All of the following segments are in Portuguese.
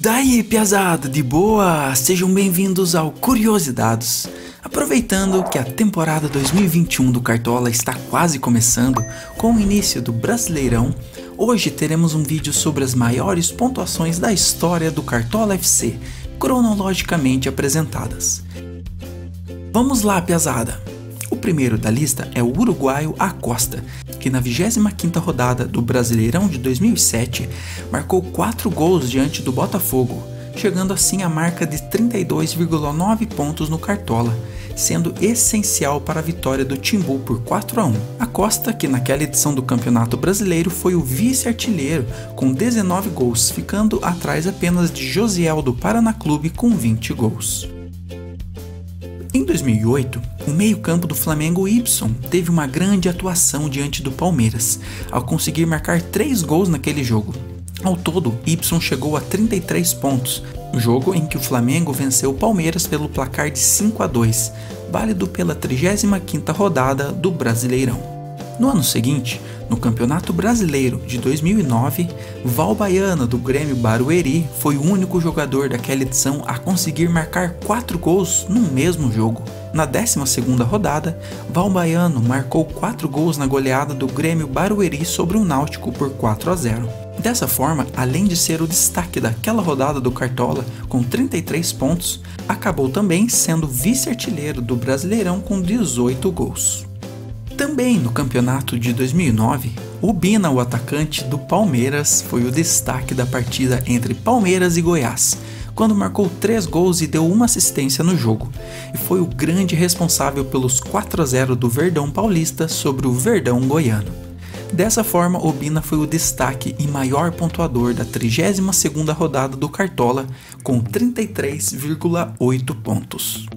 Daí, piazada, de boa? Sejam bem-vindos ao Curiosidades. Aproveitando que a temporada 2021 do Cartola está quase começando, com o início do Brasileirão, hoje teremos um vídeo sobre as maiores pontuações da história do Cartola FC, cronologicamente apresentadas. Vamos lá, piazada! O primeiro da lista é o uruguaio Acosta, que na 25ª rodada do Brasileirão de 2007 marcou 4 gols diante do Botafogo, chegando assim à marca de 32,9 pontos no Cartola, sendo essencial para a vitória do Timbu por 4-1. Acosta, que naquela edição do Campeonato Brasileiro foi o vice-artilheiro com 19 gols, ficando atrás apenas de Josiel do Paraná Clube com 20 gols. Em 2008, o meio-campo do Flamengo Ibson teve uma grande atuação diante do Palmeiras, ao conseguir marcar 3 gols naquele jogo. Ao todo, Ibson chegou a 33 pontos, jogo em que o Flamengo venceu o Palmeiras pelo placar de 5-2, válido pela 35ª rodada do Brasileirão. No ano seguinte, no Campeonato Brasileiro de 2009, Val Baiano do Grêmio Barueri foi o único jogador daquela edição a conseguir marcar 4 gols no mesmo jogo. Na 12ª rodada, Val Baiano marcou 4 gols na goleada do Grêmio Barueri sobre o Náutico por 4-0. Dessa forma, além de ser o destaque daquela rodada do Cartola com 33 pontos, acabou também sendo vice-artilheiro do Brasileirão com 18 gols. Também no campeonato de 2009, o Bina, o atacante do Palmeiras, foi o destaque da partida entre Palmeiras e Goiás, quando marcou 3 gols e deu uma assistência no jogo, e foi o grande responsável pelos 4-0 do Verdão Paulista sobre o Verdão Goiano. Dessa forma, o Bina foi o destaque e maior pontuador da 32ª rodada do Cartola, com 33,8 pontos.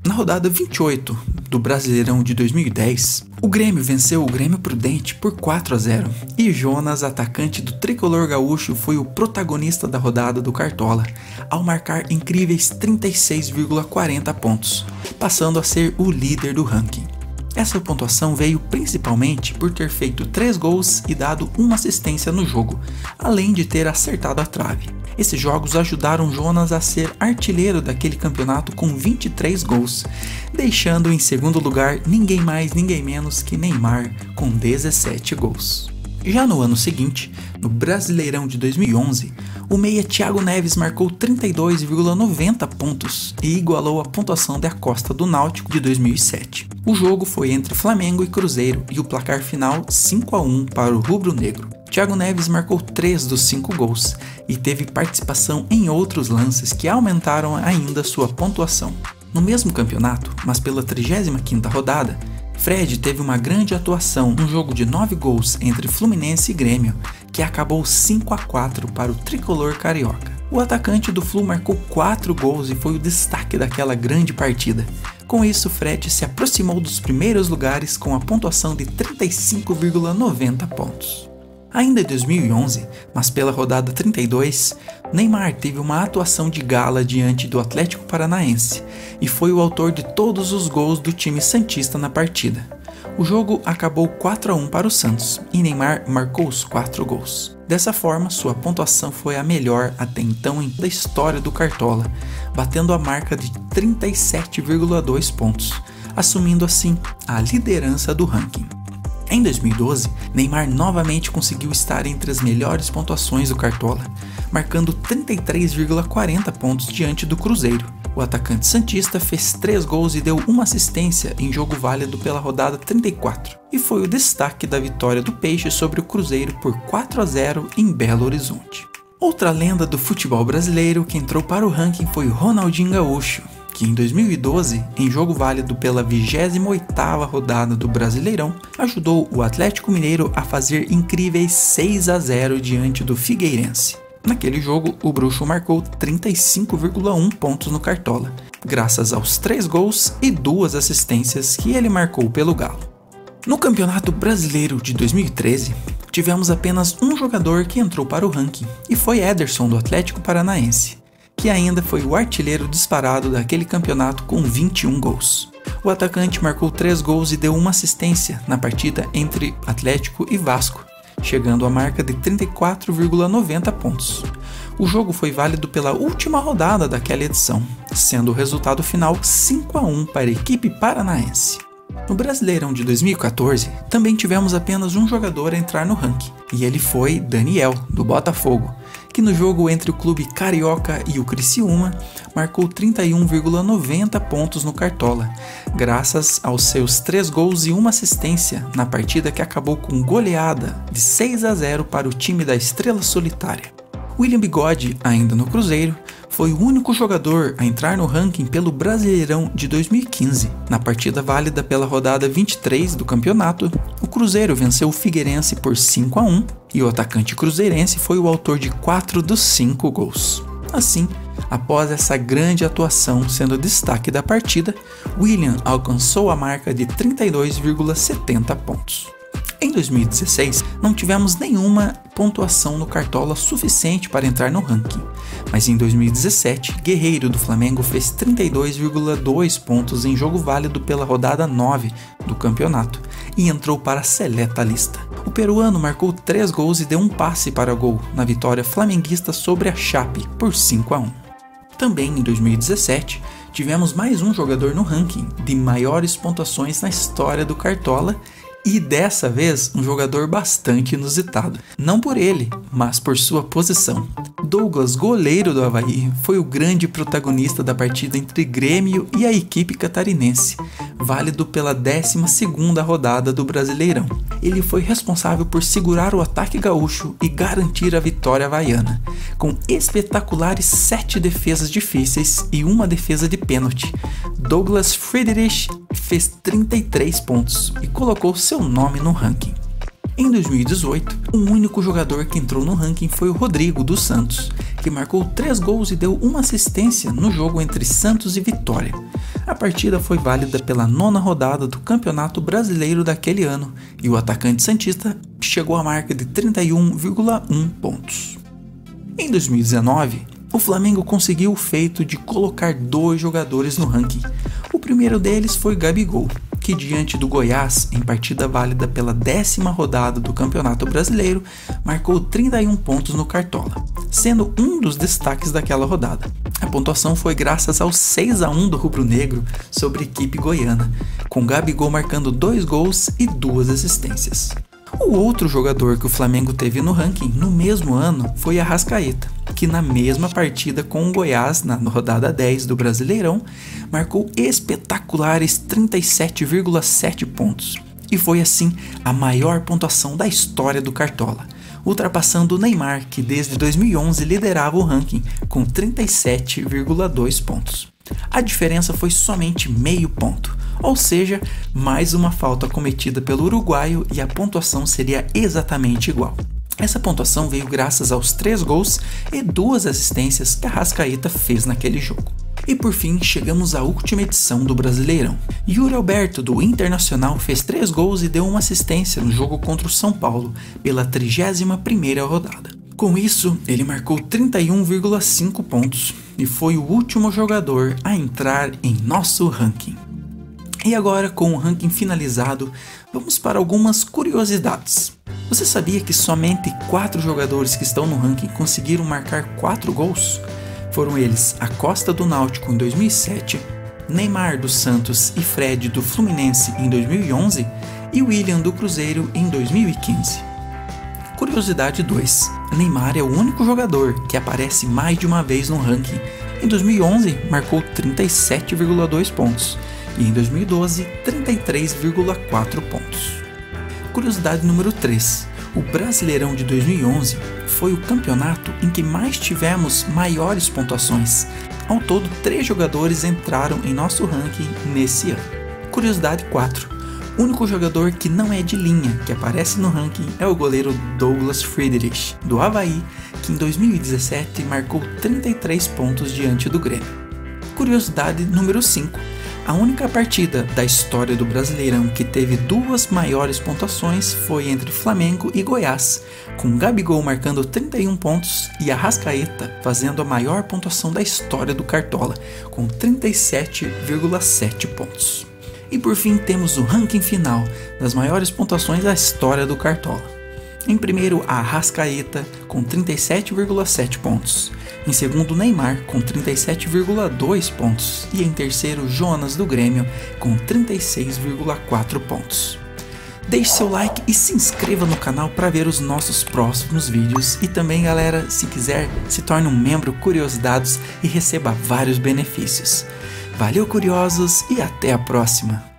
Na rodada 28 do Brasileirão de 2010, o Grêmio venceu o Grêmio Prudente por 4-0 e Jonas, atacante do tricolor gaúcho, foi o protagonista da rodada do Cartola, ao marcar incríveis 36,40 pontos, passando a ser o líder do ranking. Essa pontuação veio principalmente por ter feito 3 gols e dado uma assistência no jogo, além de ter acertado a trave. Esses jogos ajudaram Jonas a ser artilheiro daquele campeonato com 23 gols, deixando em segundo lugar ninguém mais ninguém menos que Neymar com 17 gols. Já no ano seguinte, no Brasileirão de 2011, o meia Thiago Neves marcou 32,90 pontos e igualou a pontuação de Acosta do Náutico de 2007. O jogo foi entre Flamengo e Cruzeiro e o placar final 5-1 para o rubro-negro. Thiago Neves marcou 3 dos 5 gols e teve participação em outros lances que aumentaram ainda sua pontuação. No mesmo campeonato, mas pela 35ª rodada, Fred teve uma grande atuação num jogo de 9 gols entre Fluminense e Grêmio, que acabou 5-4 para o tricolor carioca. O atacante do Flu marcou 4 gols e foi o destaque daquela grande partida. Com isso, Fred se aproximou dos primeiros lugares com a pontuação de 35,90 pontos. Ainda em 2011, mas pela rodada 32, Neymar teve uma atuação de gala diante do Atlético Paranaense e foi o autor de todos os gols do time santista na partida. O jogo acabou 4-1 para o Santos e Neymar marcou os 4 gols. Dessa forma, sua pontuação foi a melhor até então da história do Cartola, batendo a marca de 37,2 pontos, assumindo assim a liderança do ranking. Em 2012, Neymar novamente conseguiu estar entre as melhores pontuações do Cartola, marcando 33,40 pontos diante do Cruzeiro. O atacante santista fez 3 gols e deu uma assistência em jogo válido pela rodada 34, e foi o destaque da vitória do Peixe sobre o Cruzeiro por 4-0 em Belo Horizonte. Outra lenda do futebol brasileiro que entrou para o ranking foi Ronaldinho Gaúcho, que em 2012, em jogo válido pela 28ª rodada do Brasileirão, ajudou o Atlético Mineiro a fazer incríveis 6-0 diante do Figueirense. Naquele jogo, o bruxo marcou 35,1 pontos no Cartola, graças aos 3 gols e 2 assistências que ele marcou pelo Galo. No Campeonato Brasileiro de 2013, tivemos apenas um jogador que entrou para o ranking, e foi Ederson do Atlético Paranaense, que ainda foi o artilheiro disparado daquele campeonato com 21 gols. O atacante marcou 3 gols e deu uma assistência na partida entre Atlético e Vasco, chegando à marca de 34,90 pontos. O jogo foi válido pela última rodada daquela edição, sendo o resultado final 5-1 para a equipe paranaense. No Brasileirão de 2014, também tivemos apenas um jogador a entrar no ranking, e ele foi Daniel, do Botafogo, que no jogo entre o clube carioca e o Criciúma, marcou 31,90 pontos no Cartola, graças aos seus 3 gols e 1 assistência na partida que acabou com goleada de 6-0 para o time da Estrela Solitária. William Bigode, ainda no Cruzeiro, foi o único jogador a entrar no ranking pelo Brasileirão de 2015. Na partida válida pela rodada 23 do campeonato, o Cruzeiro venceu o Figueirense por 5-1 e o atacante cruzeirense foi o autor de 4 dos 5 gols. Assim, após essa grande atuação sendo o destaque da partida, William alcançou a marca de 32,70 pontos. Em 2016, não tivemos nenhuma pontuação no Cartola suficiente para entrar no ranking, mas em 2017, Guerreiro do Flamengo fez 32,2 pontos em jogo válido pela rodada 9 do campeonato e entrou para a seleta lista. O peruano marcou 3 gols e deu um passe para gol na vitória flamenguista sobre a Chape por 5-1. Também em 2017, tivemos mais um jogador no ranking de maiores pontuações na história do Cartola, e dessa vez um jogador bastante inusitado. Não por ele, mas por sua posição. Douglas, goleiro do Avaí, foi o grande protagonista da partida entre Grêmio e a equipe catarinense, válido pela 12ª rodada do Brasileirão. Ele foi responsável por segurar o ataque gaúcho e garantir a vitória havaiana, com espetaculares 7 defesas difíceis e 1 defesa de pênalti. Douglas Friedrich fez 33 pontos e colocou seu nome no ranking. Em 2018, um único jogador que entrou no ranking foi o Rodrigo dos Santos, que marcou 3 gols e deu 1 assistência no jogo entre Santos e Vitória. A partida foi válida pela 9ª rodada do Campeonato Brasileiro daquele ano e o atacante santista chegou à marca de 31,1 pontos. Em 2019, o Flamengo conseguiu o feito de colocar 2 jogadores no ranking. O primeiro deles foi Gabigol, que diante do Goiás, em partida válida pela 10ª rodada do Campeonato Brasileiro, marcou 31 pontos no Cartola, sendo um dos destaques daquela rodada. A pontuação foi graças ao 6-1 do rubro-negro sobre a equipe goiana, com Gabigol marcando 2 gols e 2 assistências. O outro jogador que o Flamengo teve no ranking no mesmo ano foi Arrascaeta, que na mesma partida com o Goiás, na rodada 10 do Brasileirão, marcou espetaculares 37,7 pontos e foi assim a maior pontuação da história do Cartola, ultrapassando o Neymar, que desde 2011 liderava o ranking com 37,2 pontos. A diferença foi somente meio ponto, ou seja, mais uma falta cometida pelo uruguaio e a pontuação seria exatamente igual. Essa pontuação veio graças aos 3 gols e 2 assistências que Arrascaeta fez naquele jogo. E por fim, chegamos à última edição do Brasileirão. Yuri Alberto, do Internacional, fez 3 gols e deu 1 assistência no jogo contra o São Paulo, pela 31ª rodada. Com isso, ele marcou 31,5 pontos e foi o último jogador a entrar em nosso ranking. E agora, com o ranking finalizado, vamos para algumas curiosidades. Você sabia que somente 4 jogadores que estão no ranking conseguiram marcar 4 gols? Foram eles Acosta do Náutico em 2007, Neymar do Santos e Fred do Fluminense em 2011 e William do Cruzeiro em 2015. Curiosidade 2. Neymar é o único jogador que aparece mais de uma vez no ranking. Em 2011, marcou 37,2 pontos e em 2012, 33,4 pontos. Curiosidade número 3. O Brasileirão de 2011 foi o campeonato em que mais tivemos maiores pontuações. Ao todo, 3 jogadores entraram em nosso ranking nesse ano. Curiosidade 4. O único jogador que não é de linha que aparece no ranking é o goleiro Douglas Friedrich, do Avaí, que em 2017 marcou 33 pontos diante do Grêmio. Curiosidade número 5. A única partida da história do Brasileirão que teve 2 maiores pontuações foi entre Flamengo e Goiás, com Gabigol marcando 31 pontos e Arrascaeta fazendo a maior pontuação da história do Cartola, com 37,7 pontos. E por fim temos o ranking final das maiores pontuações da história do Cartola. Em primeiro, Arrascaeta, com 37,7 pontos. Em segundo, Neymar, com 37,2 pontos. E em terceiro, Jonas do Grêmio, com 36,4 pontos. Deixe seu like e se inscreva no canal para ver os nossos próximos vídeos. E também, galera, se quiser, se torne um membro Curiosidades e receba vários benefícios. Valeu, curiosos, e até a próxima!